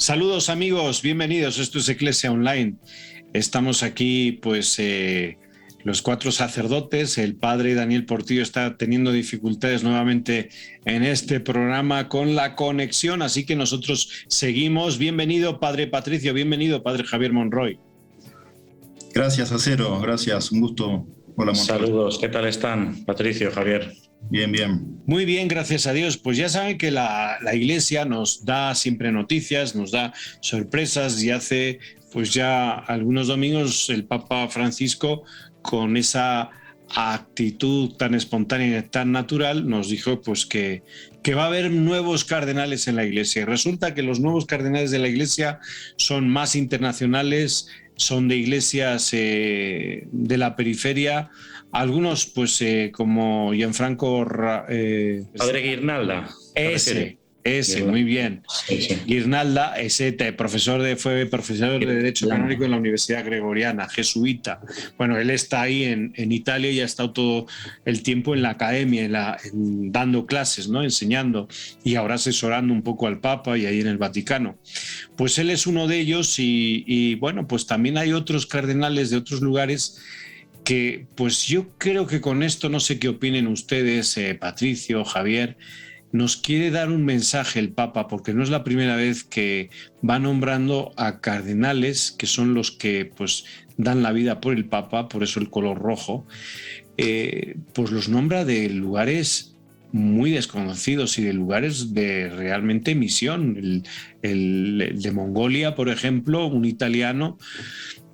Saludos amigos, bienvenidos. Esto es Eclesia Online. Estamos aquí, los cuatro sacerdotes. El padre Daniel Portillo está teniendo dificultades nuevamente en este programa con la conexión, así que nosotros seguimos. Bienvenido, padre Patricio. Bienvenido, padre Javier Monroy. Gracias, Acero. Gracias. Un gusto. Hola, Monroy. Saludos. ¿Qué tal están, Patricio, Javier? Bien, bien. Muy bien, gracias a Dios. Pues ya saben que la Iglesia nos da siempre noticias, nos da sorpresas, y hace pues ya algunos domingos el Papa Francisco, con esa actitud tan espontánea y tan natural, nos dijo pues que va a haber nuevos cardenales en la Iglesia. Y resulta que los nuevos cardenales de la Iglesia son más internacionales, son de iglesias de la periferia. Algunos, como Gianfranco... Padre Guirnalda. Ese, muy bien. Sí. Guirnalda, fue profesor de Derecho Canónico en la Universidad Gregoriana, jesuita. Bueno, él está ahí en Italia y ha estado todo el tiempo en la academia, dando clases, ¿no? Enseñando, y ahora asesorando un poco al Papa y ahí en el Vaticano. Pues él es uno de ellos y bueno, pues también hay otros cardenales de otros lugares que, pues yo creo que con esto, no sé qué opinen ustedes, Patricio, Javier, nos quiere dar un mensaje el Papa, porque no es la primera vez que va nombrando a cardenales, que son los que pues dan la vida por el Papa, por eso el color rojo, pues los nombra de lugares muy desconocidos y de lugares de realmente misión. El de Mongolia, por ejemplo, un italiano,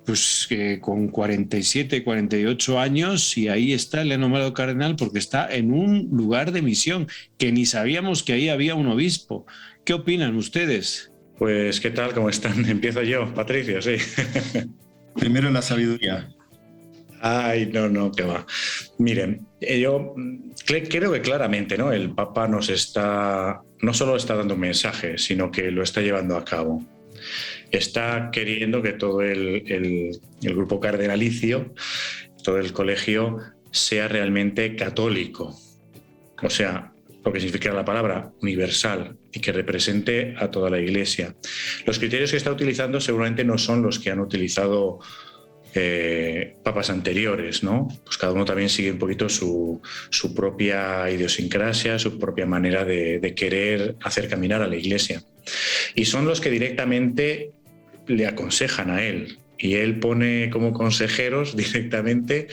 pues con 47, 48 años, y ahí está, le ha nombrado cardenal porque está en un lugar de misión, que ni sabíamos que ahí había un obispo. ¿Qué opinan ustedes? Pues, ¿qué tal? ¿Cómo están? Empiezo yo, Patricio, sí. Primero la sabiduría. Ay, no, qué va. Miren, yo creo que claramente, ¿no? El Papa no solo está dando un mensaje, sino que lo está llevando a cabo. Está queriendo que todo el grupo cardenalicio, todo el colegio, sea realmente católico. O sea, lo que significa la palabra universal, y que represente a toda la Iglesia. Los criterios que está utilizando seguramente no son los que han utilizado papas anteriores, ¿no? Pues cada uno también sigue un poquito su propia idiosincrasia, su propia manera de querer hacer caminar a la Iglesia. Y son los que directamente le aconsejan a él, y él pone como consejeros directamente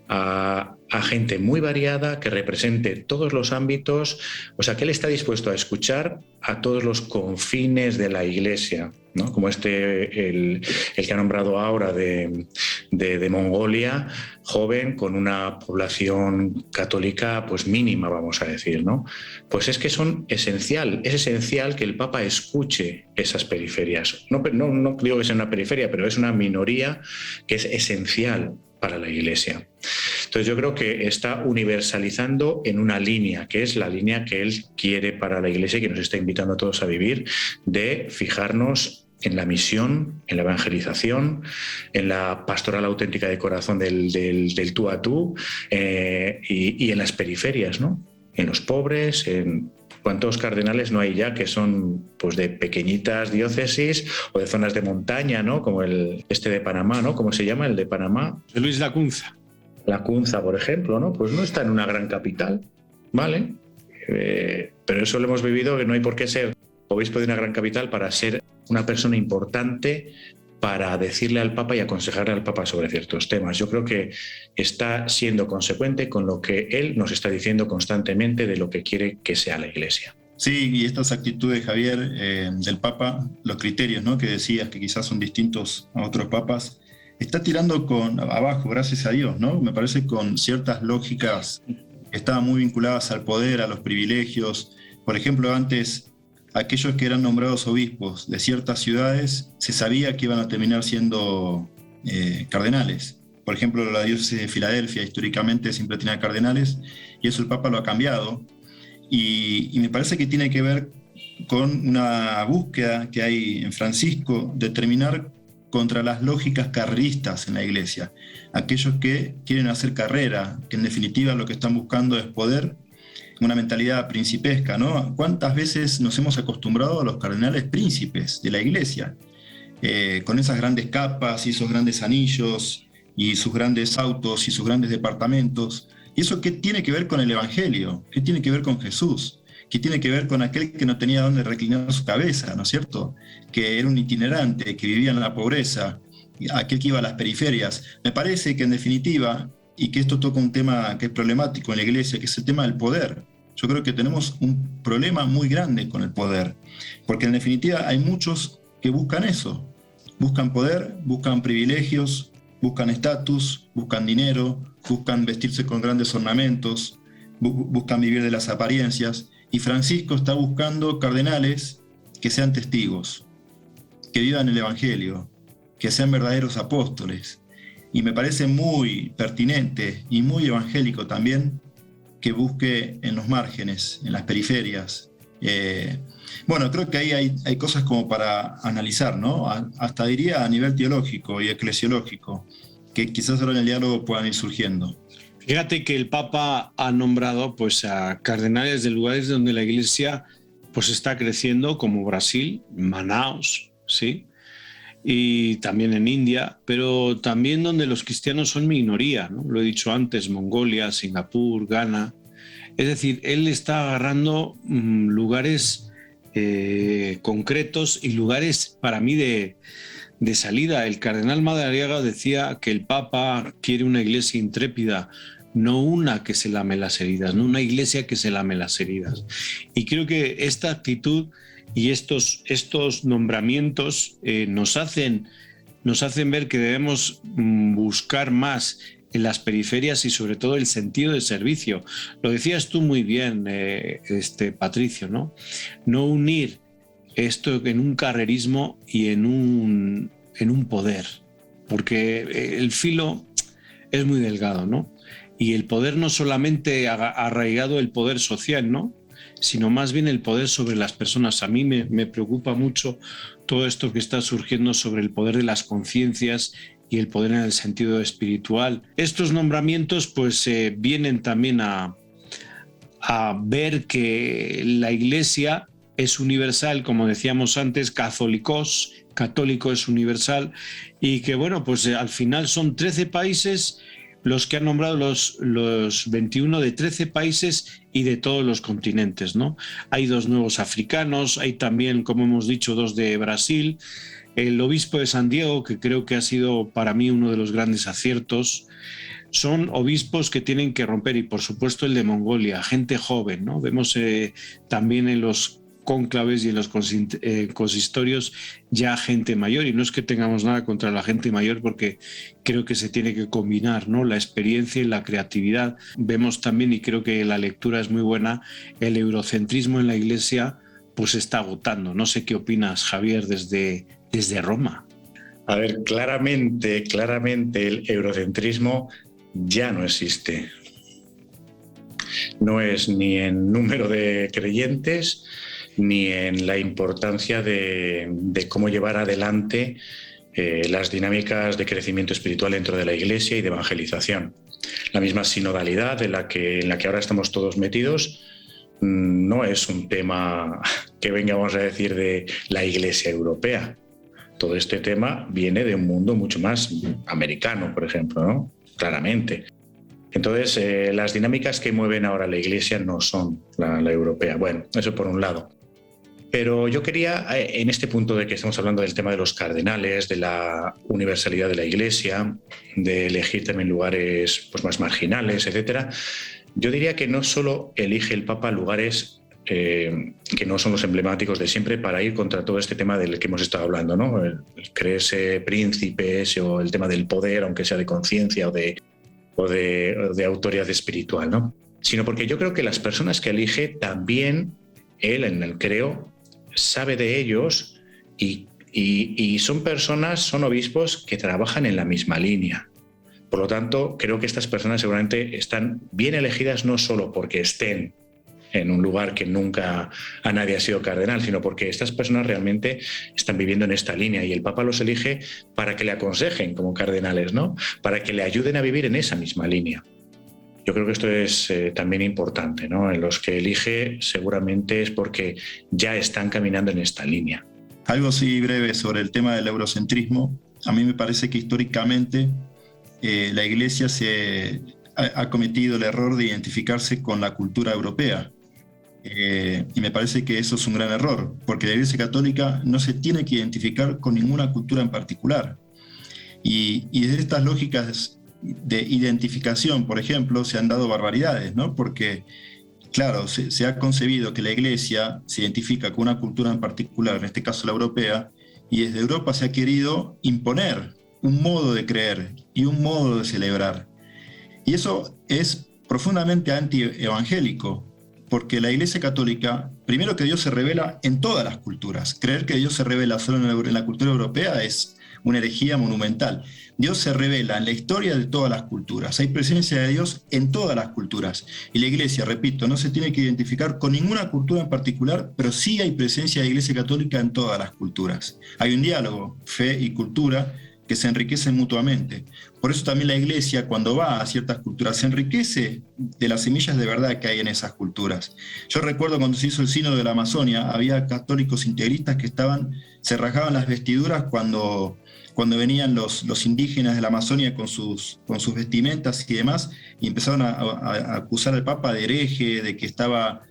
a gente muy variada que represente todos los ámbitos. O sea, que él está dispuesto a escuchar a todos los confines de la Iglesia, ¿no? Como el que ha nombrado ahora de Mongolia, joven, con una población católica pues mínima, vamos a decir, ¿no? Pues es que es esencial que el Papa escuche esas periferias. No digo que sea una periferia, pero es una minoría que es esencial para la Iglesia. Entonces yo creo que está universalizando en una línea, que es la línea que él quiere para la Iglesia y que nos está invitando a todos a vivir, de fijarnos en la misión, en la evangelización, en la pastoral auténtica de corazón del tú a tú, y en las periferias, ¿no? En los pobres, en... ¿Cuántos cardenales no hay ya que son pues de pequeñitas diócesis o de zonas de montaña, ¿no? Como de Panamá, ¿no? ¿Cómo se llama el de Panamá? De Luis Lacunza. Lacunza, por ejemplo, ¿no? Pues no está en una gran capital, ¿vale? Pero eso lo hemos vivido, que no hay por qué ser obispo de una gran capital para ser una persona importante, para decirle al Papa y aconsejarle al Papa sobre ciertos temas. Yo creo que está siendo consecuente con lo que él nos está diciendo constantemente de lo que quiere que sea la Iglesia. Sí, y estas actitudes, Javier, del Papa, los criterios, ¿no?, que decías que quizás son distintos a otros papas, está tirando abajo, gracias a Dios, ¿no? Me parece con ciertas lógicas que estaban muy vinculadas al poder, a los privilegios. Por ejemplo, antes, aquellos que eran nombrados obispos de ciertas ciudades, se sabía que iban a terminar siendo cardenales. Por ejemplo, la diócesis de Filadelfia históricamente siempre tenía cardenales, y eso el Papa lo ha cambiado. Y me parece que tiene que ver con una búsqueda que hay en Francisco de terminar contra las lógicas carreristas en la Iglesia. Aquellos que quieren hacer carrera, que en definitiva lo que están buscando es poder, una mentalidad principesca, ¿no? ¿Cuántas veces nos hemos acostumbrado a los cardenales príncipes de la Iglesia? Con esas grandes capas y esos grandes anillos y sus grandes autos y sus grandes departamentos. ¿Y eso qué tiene que ver con el Evangelio? ¿Qué tiene que ver con Jesús? ¿Qué tiene que ver con aquel que no tenía dónde reclinar su cabeza, ¿no es cierto? Que era un itinerante, que vivía en la pobreza, aquel que iba a las periferias. Me parece que en definitiva, y que esto toca un tema que es problemático en la Iglesia, que es el tema del poder. Yo creo que tenemos un problema muy grande con el poder, porque en definitiva hay muchos que buscan eso, buscan poder, buscan privilegios, buscan estatus, buscan dinero, buscan vestirse con grandes ornamentos, buscan vivir de las apariencias, y Francisco está buscando cardenales que sean testigos, que vivan el Evangelio, que sean verdaderos apóstoles. Y me parece muy pertinente y muy evangélico también que busque en los márgenes, en las periferias. Bueno, creo que ahí hay cosas como para analizar, ¿no? Hasta diría a nivel teológico y eclesiológico, que quizás ahora en el diálogo puedan ir surgiendo. Fíjate que el Papa ha nombrado pues, a cardenales de lugares donde la Iglesia pues, está creciendo, como Brasil, Manaos, ¿sí? Y también en India, pero también donde los cristianos son minoría, ¿no? Lo he dicho antes, Mongolia, Singapur, Ghana. Es decir, él está agarrando lugares concretos y lugares para mí de salida. El cardenal Madariaga decía que el Papa quiere una iglesia intrépida, no una que se lame las heridas, no una iglesia que se lame las heridas. Y creo que esta actitud y estos nombramientos nos hacen ver que debemos buscar más en las periferias y sobre todo el sentido de servicio. Lo decías tú muy bien, Patricio, ¿no? No unir esto en un carrerismo y en un poder, porque el filo es muy delgado, ¿no? Y el poder no solamente ha arraigado el poder social, ¿no? Sino más bien el poder sobre las personas. A mí me preocupa mucho todo esto que está surgiendo sobre el poder de las conciencias y el poder en el sentido espiritual. Estos nombramientos pues vienen también a ver que la Iglesia es universal, como decíamos antes, católico es universal, y que bueno, pues al final son 13 países los que han nombrado los 21 de 13 países y de todos los continentes, ¿no? Hay 2 nuevos africanos, hay también, como hemos dicho, 2 de Brasil, el obispo de San Diego, que creo que ha sido para mí uno de los grandes aciertos. Son obispos que tienen que romper, y por supuesto el de Mongolia, gente joven, ¿no? Vemos también en los cónclaves y en los consistorios ya gente mayor, y no es que tengamos nada contra la gente mayor, porque creo que se tiene que combinar, ¿no? La experiencia y la creatividad. Vemos también, y creo que la lectura es muy buena, el eurocentrismo en la Iglesia pues se está agotando. No sé qué opinas, Javier, desde Roma. A ver, claramente el eurocentrismo ya no existe. No es ni en número de creyentes, ni en la importancia de cómo llevar adelante las dinámicas de crecimiento espiritual dentro de la Iglesia y de evangelización. La misma sinodalidad en la que ahora estamos todos metidos no es un tema que venga, vamos a decir, de la Iglesia europea. Todo este tema viene de un mundo mucho más americano, por ejemplo, ¿no? Claramente. Entonces, las dinámicas que mueven ahora la Iglesia no son la europea. Bueno, eso por un lado. Pero yo quería, en este punto de que estamos hablando del tema de los cardenales, de la universalidad de la Iglesia, de elegir también lugares pues, más marginales, etcétera, yo diría que no solo elige el Papa lugares que no son los emblemáticos de siempre para ir contra todo este tema del que hemos estado hablando, ¿no? El creerse príncipes o el tema del poder, aunque sea de conciencia o de autoridad espiritual, ¿no? Sino porque yo creo que las personas que elige también, él en el creo, sabe de ellos y son obispos que trabajan en la misma línea. Por lo tanto, creo que estas personas seguramente están bien elegidas no solo porque estén en un lugar que nunca a nadie ha sido cardenal, sino porque estas personas realmente están viviendo en esta línea y el Papa los elige para que le aconsejen como cardenales, ¿no? Para que le ayuden a vivir en esa misma línea. Yo creo que esto es también importante, ¿no? En los que elige seguramente es porque ya están caminando en esta línea. Algo así breve sobre el tema del eurocentrismo. A mí me parece que históricamente la Iglesia ha cometido el error de identificarse con la cultura europea. Y me parece que eso es un gran error, porque la Iglesia Católica no se tiene que identificar con ninguna cultura en particular. Y desde estas lógicas de identificación, por ejemplo, se han dado barbaridades, ¿no? Porque, claro, se ha concebido que la Iglesia se identifica con una cultura en particular, en este caso la europea, y desde Europa se ha querido imponer un modo de creer y un modo de celebrar. Y eso es profundamente anti-evangélico, porque la Iglesia Católica, primero que Dios se revela en todas las culturas. Creer que Dios se revela solo en la cultura europea es una herejía monumental. Dios se revela en la historia de todas las culturas. Hay presencia de Dios en todas las culturas. Y la Iglesia, repito, no se tiene que identificar con ninguna cultura en particular, pero sí hay presencia de la Iglesia Católica en todas las culturas. Hay un diálogo, fe y cultura, que se enriquecen mutuamente. Por eso también la Iglesia, cuando va a ciertas culturas, se enriquece de las semillas de verdad que hay en esas culturas. Yo recuerdo cuando se hizo el Sínodo de la Amazonia, había católicos integristas que se rajaban las vestiduras cuando venían los indígenas de la Amazonia con sus vestimentas y demás, y empezaron a acusar al Papa de hereje, de que estaba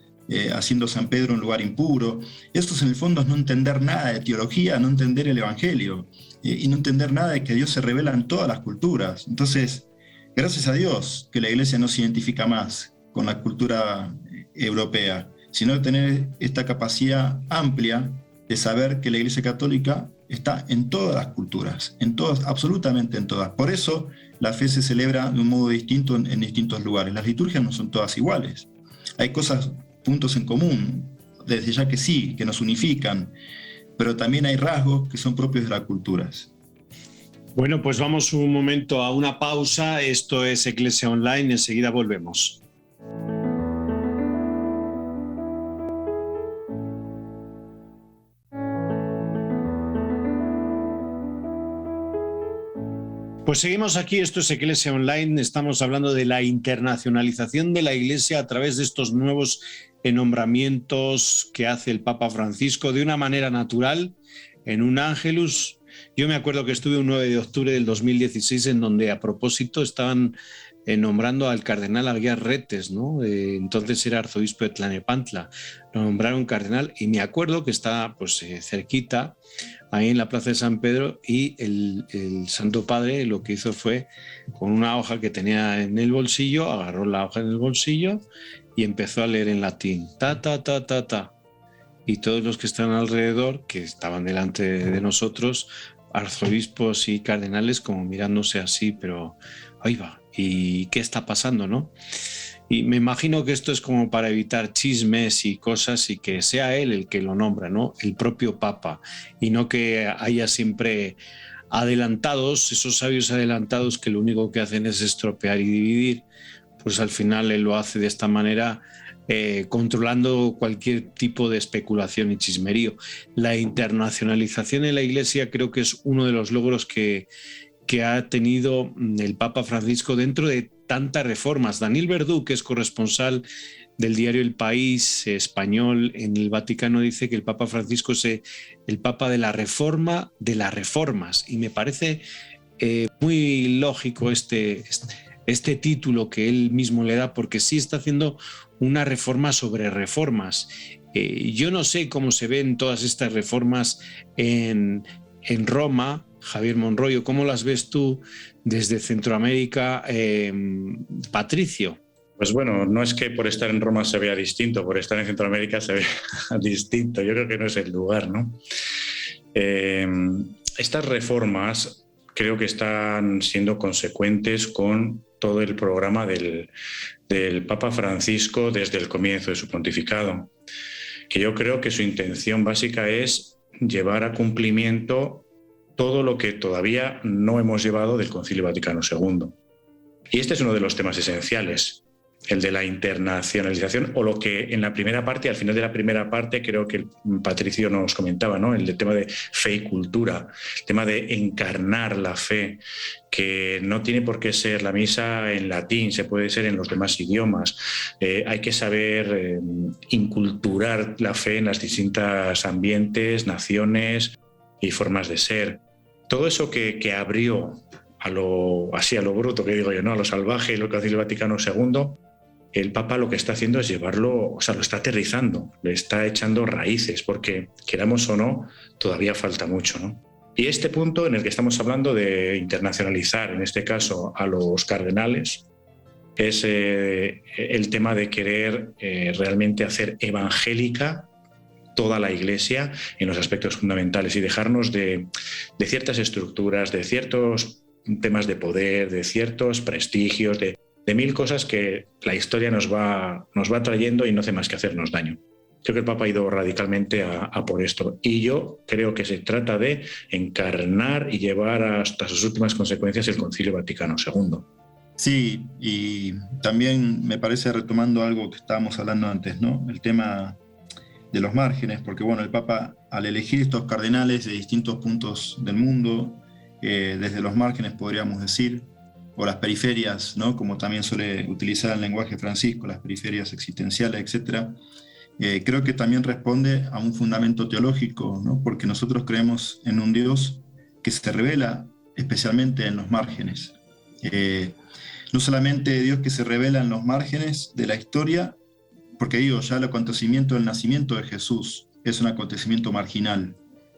haciendo San Pedro un lugar impuro. Esto en el fondo es no entender nada de teología, no entender el Evangelio, y no entender nada de que Dios se revela en todas las culturas. Entonces, gracias a Dios que la Iglesia no se identifica más con la cultura europea, sino tener esta capacidad amplia de saber que la Iglesia Católica está en todas las culturas, en todas, absolutamente en todas. Por eso la fe se celebra de un modo distinto en distintos lugares. Las liturgias no son todas iguales. Hay puntos en común, desde ya que sí, que nos unifican, pero también hay rasgos que son propios de las culturas. Bueno, pues vamos un momento a una pausa. Esto es Iglesia Online, enseguida volvemos. Pues seguimos aquí, esto es Iglesia Online, estamos hablando de la internacionalización de la Iglesia a través de estos nuevos nombramientos que hace el Papa Francisco de una manera natural, en un Ángelus. Yo me acuerdo que estuve un 9 de octubre del 2016 en donde a propósito estaban nombrando al cardenal Aguiar Retes, ¿no? Entonces era arzobispo de Tlalnepantla, lo nombraron cardenal y me acuerdo que está pues cerquita, ahí en la Plaza de San Pedro, y el Santo Padre lo que hizo fue, con una hoja que tenía en el bolsillo, agarró la hoja en el bolsillo y empezó a leer en latín, ta, ta, ta, ta, ta. Y todos los que estaban alrededor, que estaban delante de nosotros, arzobispos y cardenales, como mirándose así, pero ahí va, ¿y qué está pasando, no? Y me imagino que esto es como para evitar chismes y cosas y que sea él el que lo nombra, ¿no? El propio Papa, y no que haya siempre adelantados, esos sabios adelantados que lo único que hacen es estropear y dividir. Pues al final él lo hace de esta manera, controlando cualquier tipo de especulación y chismerío. La internacionalización en la Iglesia creo que es uno de los logros que ha tenido el Papa Francisco dentro de tantas reformas. Daniel Verdú, que es corresponsal del diario El País español en el Vaticano, dice que el Papa Francisco es el Papa de la reforma de las reformas, y me parece muy lógico este título que él mismo le da, porque sí está haciendo una reforma sobre reformas. Yo no sé cómo se ven todas estas reformas en Roma, Javier Monroyo, ¿cómo las ves tú desde Centroamérica, Patricio? Pues bueno, no es que por estar en Roma se vea distinto, por estar en Centroamérica se vea distinto. Yo creo que no es el lugar, ¿no? Estas reformas creo que están siendo consecuentes con todo el programa del Papa Francisco desde el comienzo de su pontificado, que yo creo que su intención básica es llevar a cumplimiento todo lo que todavía no hemos llevado del Concilio Vaticano II. Y este es uno de los temas esenciales. el de la internacionalización, o lo que en la primera parte, al final de la primera parte, creo que Patricio nos comentaba, ¿no? El tema de fe y cultura, el tema de encarnar la fe, que no tiene por qué ser la misa en latín, se puede ser en los demás idiomas. Hay que saber inculturar la fe en las distintas ambientes, naciones y formas de ser. Todo eso que abrió a lo bruto, que digo yo, ¿no? A lo salvaje, lo que hace el Vaticano II, el Papa lo que está haciendo es llevarlo, o sea, lo está aterrizando, le está echando raíces, porque queramos o no, todavía falta mucho, ¿no? Y este punto en el que estamos hablando de internacionalizar, en este caso, a los cardenales, es el tema de querer realmente hacer evangélica toda la Iglesia en los aspectos fundamentales y dejarnos de ciertas estructuras, de ciertos temas de poder, de ciertos prestigios, de mil cosas que la historia nos va trayendo y no hace más que hacernos daño. Creo que el Papa ha ido radicalmente a por esto. Y yo creo que se trata de encarnar y llevar hasta sus últimas consecuencias el Concilio Vaticano II. Sí, y también me parece, retomando algo que estábamos hablando antes, ¿no? El tema de los márgenes, porque bueno, el Papa, al elegir estos cardenales de distintos puntos del mundo, desde los márgenes podríamos decir, o las periferias, ¿no? Como también suele utilizar el lenguaje Francisco, las periferias existenciales, etc., creo que también responde a un fundamento teológico, ¿no? Porque nosotros creemos en un Dios que se revela especialmente en los márgenes. No solamente Dios que se revela en los márgenes de la historia, porque digo, ya el acontecimiento del nacimiento de Jesús es un acontecimiento marginal,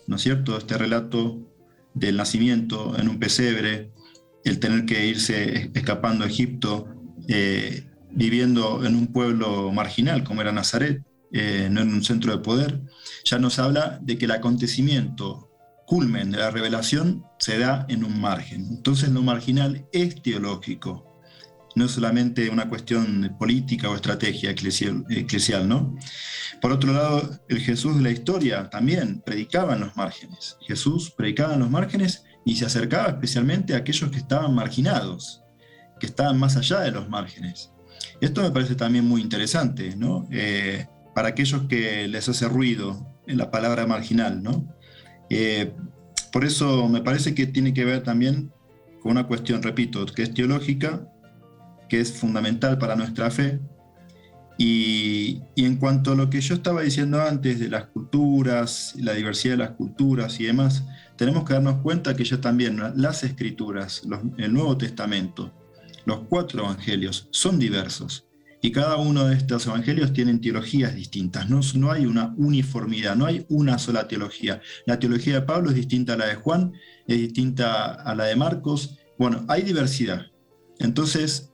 ¿no es cierto? Este relato del nacimiento en un pesebre, el tener que irse escapando a Egipto, viviendo en un pueblo marginal como era Nazaret, no en un centro de poder, ya nos habla de que el acontecimiento culmen de la revelación se da en un margen. Entonces lo marginal es teológico, no es solamente una cuestión política o estrategia eclesial, ¿no? Por otro lado, el Jesús de la historia también predicaba en los márgenes. Jesús predicaba en los márgenes y se acercaba especialmente a aquellos que estaban marginados, que estaban más allá de los márgenes. Esto me parece también muy interesante, ¿no? Para aquellos que les hace ruido en la palabra marginal, ¿no? Por eso me parece que tiene que ver también con una cuestión, repito, que es teológica, que es fundamental para nuestra fe. Y en cuanto a lo que yo estaba diciendo antes de las culturas, la diversidad de las culturas y demás, tenemos que darnos cuenta que ya también las escrituras, el Nuevo Testamento, los 4 evangelios son diversos. Y cada uno de estos evangelios tienen teologías distintas, no hay una uniformidad, no hay una sola teología. La teología de Pablo es distinta a la de Juan, es distinta a la de Marcos. Bueno, hay diversidad. Entonces,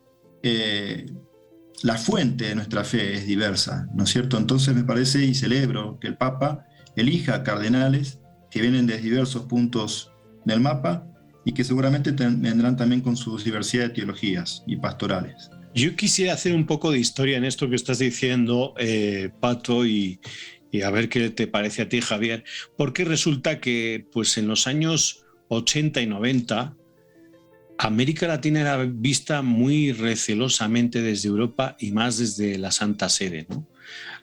la fuente de nuestra fe es diversa, ¿no es cierto? Entonces me parece y celebro que el Papa elija cardenales que vienen de diversos puntos del mapa y que seguramente vendrán también con su diversidad de teologías y pastorales. Yo quisiera hacer un poco de historia en esto que estás diciendo, Pato, y a ver qué te parece a ti, Javier, porque resulta que pues, en los años 80 y 90, América Latina era vista muy recelosamente desde Europa y más desde la Santa Sede, ¿no?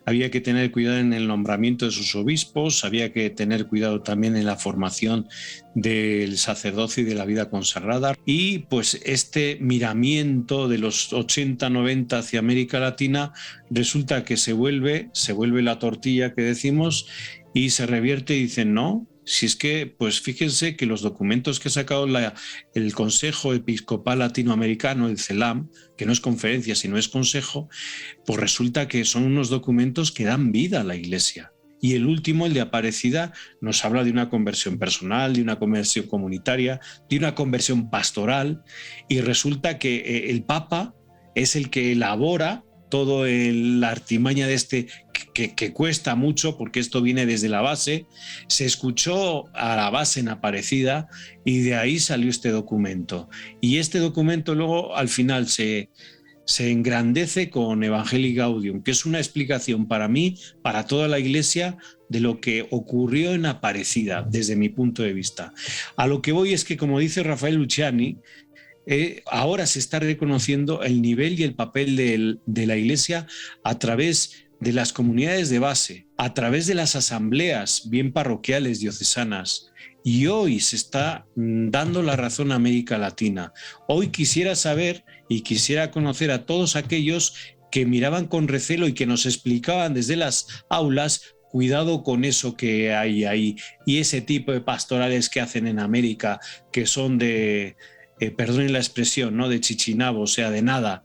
Había que tener cuidado en el nombramiento de sus obispos, había que tener cuidado también en la formación del sacerdocio y de la vida consagrada. Y pues este miramiento de los 80-90 hacia América Latina resulta que se vuelve la tortilla que decimos y se revierte y dicen no. Si es que, pues fíjense que los documentos que ha sacado el Consejo Episcopal Latinoamericano, el CELAM, que no es conferencia, sino es consejo, pues resulta que son unos documentos que dan vida a la Iglesia. Y el último, el de Aparecida, nos habla de una conversión personal, de una conversión comunitaria, de una conversión pastoral, y resulta que el Papa es el que elabora todo la artimaña de este que cuesta mucho porque esto viene desde la base, se escuchó a la base en Aparecida y de ahí salió este documento. Y este documento luego al final se engrandece con Evangelii Gaudium, que es una explicación para mí, para toda la Iglesia, de lo que ocurrió en Aparecida, desde mi punto de vista. A lo que voy es que, como dice Rafael Luciani, ahora se está reconociendo el nivel y el papel de la Iglesia a través de las comunidades de base, a través de las asambleas bien parroquiales diocesanas. Y hoy se está dando la razón a América Latina. Hoy quisiera saber y quisiera conocer a todos aquellos que miraban con recelo y que nos explicaban desde las aulas: cuidado con eso que hay ahí, y ese tipo de pastorales que hacen en América, que son de, perdonen la expresión, ¿no?, de chichinabo, o sea, de nada.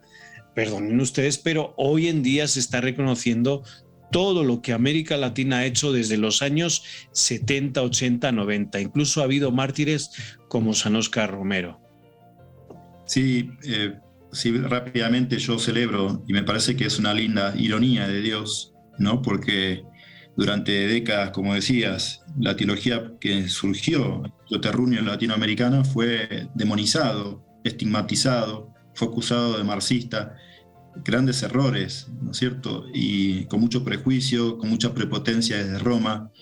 Perdonen ustedes, pero hoy en día se está reconociendo todo lo que América Latina ha hecho desde los años 70, 80, 90. Incluso ha habido mártires como San Óscar Romero. Sí, sí, rápidamente yo celebro, y me parece que es una linda ironía de Dios, ¿no? Porque durante décadas, como decías, la teología que surgió, el terruño latinoamericano, fue demonizado, estigmatizado, fue acusado de marxista, grandes errores, ¿no es cierto? Y con mucho prejuicio, con mucha prepotencia desde Roma.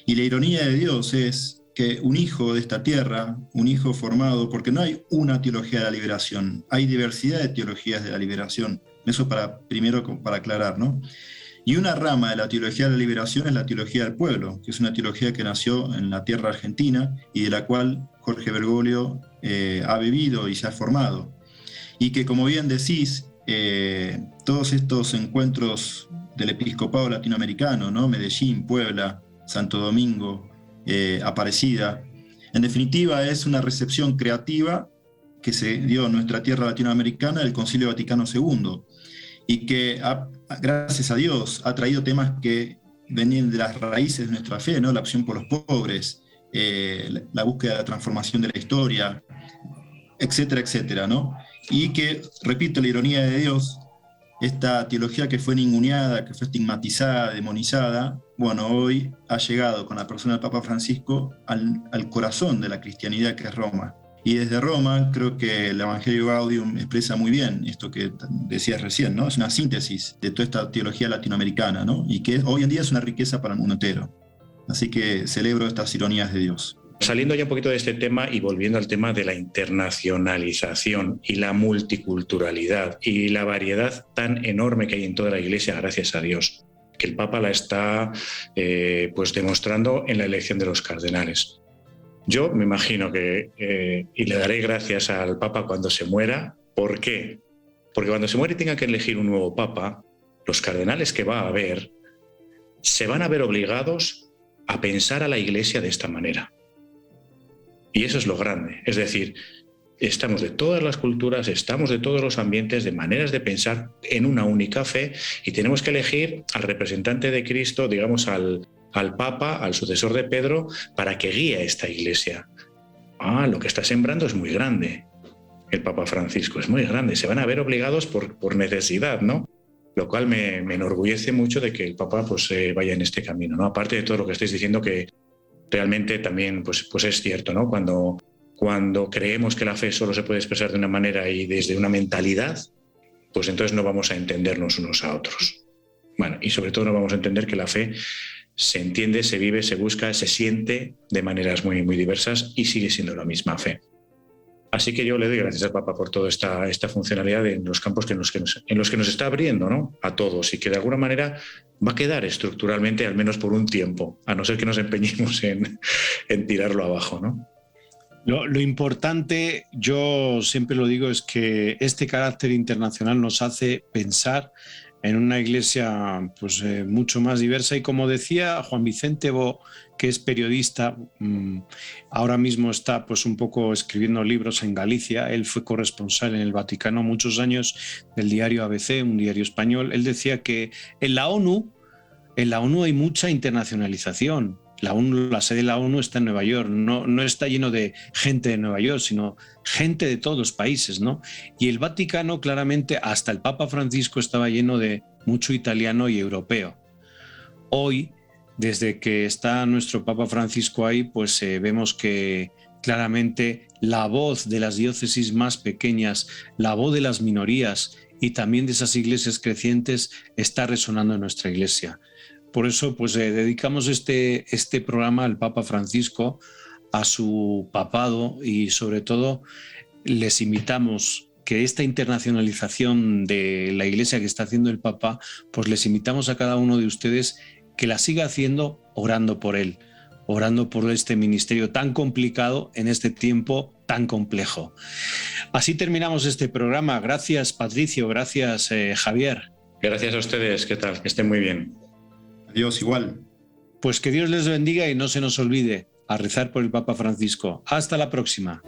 Y la ironía de Dios es que un hijo de esta tierra, un hijo formado, porque no hay una teología de la liberación, hay diversidad de teologías de la liberación. Eso primero para aclarar, ¿no? Y una rama de la teología de la liberación es la teología del pueblo, que es una teología que nació en la tierra argentina y de la cual Jorge Bergoglio ha bebido y se ha formado. Y que, como bien decís, todos estos encuentros del episcopado latinoamericano, ¿no? Medellín, Puebla, Santo Domingo, Aparecida, en definitiva es una recepción creativa que se dio en nuestra tierra latinoamericana del Concilio Vaticano II, y que gracias a Dios ha traído temas que venían de las raíces de nuestra fe, ¿no? La acción por los pobres, la búsqueda de la transformación de la historia, etcétera, etcétera, ¿no? Y que, repito, la ironía de Dios, esta teología que fue ninguneada, que fue estigmatizada, demonizada, bueno, hoy ha llegado con la persona del Papa Francisco al corazón de la cristianidad, que es Roma. Y desde Roma creo que el Evangelio Gaudium expresa muy bien esto que decías recién, ¿no? Es una síntesis de toda esta teología latinoamericana, ¿no? Y que hoy en día es una riqueza para el mundo entero. Así que celebro estas ironías de Dios. Saliendo ya un poquito de este tema y volviendo al tema de la internacionalización y la multiculturalidad y la variedad tan enorme que hay en toda la Iglesia, gracias a Dios, que el Papa la está pues demostrando en la elección de los cardenales. Yo me imagino que, y le daré gracias al Papa cuando se muera. ¿Por qué? Porque cuando se muere y tenga que elegir un nuevo Papa, los cardenales que va a haber se van a ver obligados a pensar a la Iglesia de esta manera. Y eso es lo grande. Es decir, estamos de todas las culturas, estamos de todos los ambientes, de maneras de pensar en una única fe, y tenemos que elegir al representante de Cristo, digamos al Papa, al sucesor de Pedro, para que guíe a esta Iglesia. Lo que está sembrando es muy grande. El Papa Francisco es muy grande. Se van a ver obligados por necesidad, ¿no? Lo cual me enorgullece mucho de que el Papa pues, vaya en este camino, ¿no? Aparte de todo lo que estáis diciendo, que realmente también pues es cierto, ¿no? Cuando creemos que la fe solo se puede expresar de una manera y desde una mentalidad, pues entonces no vamos a entendernos unos a otros. Bueno, y sobre todo no vamos a entender que la fe se entiende, se vive, se busca, se siente de maneras muy, muy diversas y sigue siendo la misma fe. Así que yo le doy gracias al Papa por toda esta funcionalidad en los campos en los que nos está abriendo, ¿no? A todos, y que de alguna manera va a quedar estructuralmente, al menos por un tiempo, a no ser que nos empeñemos en tirarlo abajo, ¿no? Lo importante, yo siempre lo digo, es que este carácter internacional nos hace pensar en una iglesia pues, mucho más diversa, y como decía Juan Vicente Bo, que es periodista, ahora mismo está pues, un poco escribiendo libros en Galicia. Él fue corresponsal en el Vaticano muchos años del diario ABC, un diario español. Él decía que en la ONU hay mucha internacionalización. La sede de la ONU está en Nueva York, no está lleno de gente de Nueva York, sino gente de todos los países, ¿no? Y el Vaticano, claramente, hasta el Papa Francisco, estaba lleno de mucho italiano y europeo. Hoy, desde que está nuestro Papa Francisco ahí, pues vemos que claramente la voz de las diócesis más pequeñas, la voz de las minorías y también de esas iglesias crecientes está resonando en nuestra iglesia. Por eso pues dedicamos este programa al Papa Francisco, a su papado, y sobre todo les invitamos que esta internacionalización de la Iglesia que está haciendo el Papa, pues les invitamos a cada uno de ustedes que la siga haciendo orando por él, orando por este ministerio tan complicado en este tiempo tan complejo. Así terminamos este programa. Gracias, Patricio. Gracias, Javier. Gracias a ustedes. ¿Qué tal? Que estén muy bien. Adiós, igual. Pues que Dios les bendiga y no se nos olvide a rezar por el Papa Francisco. Hasta la próxima.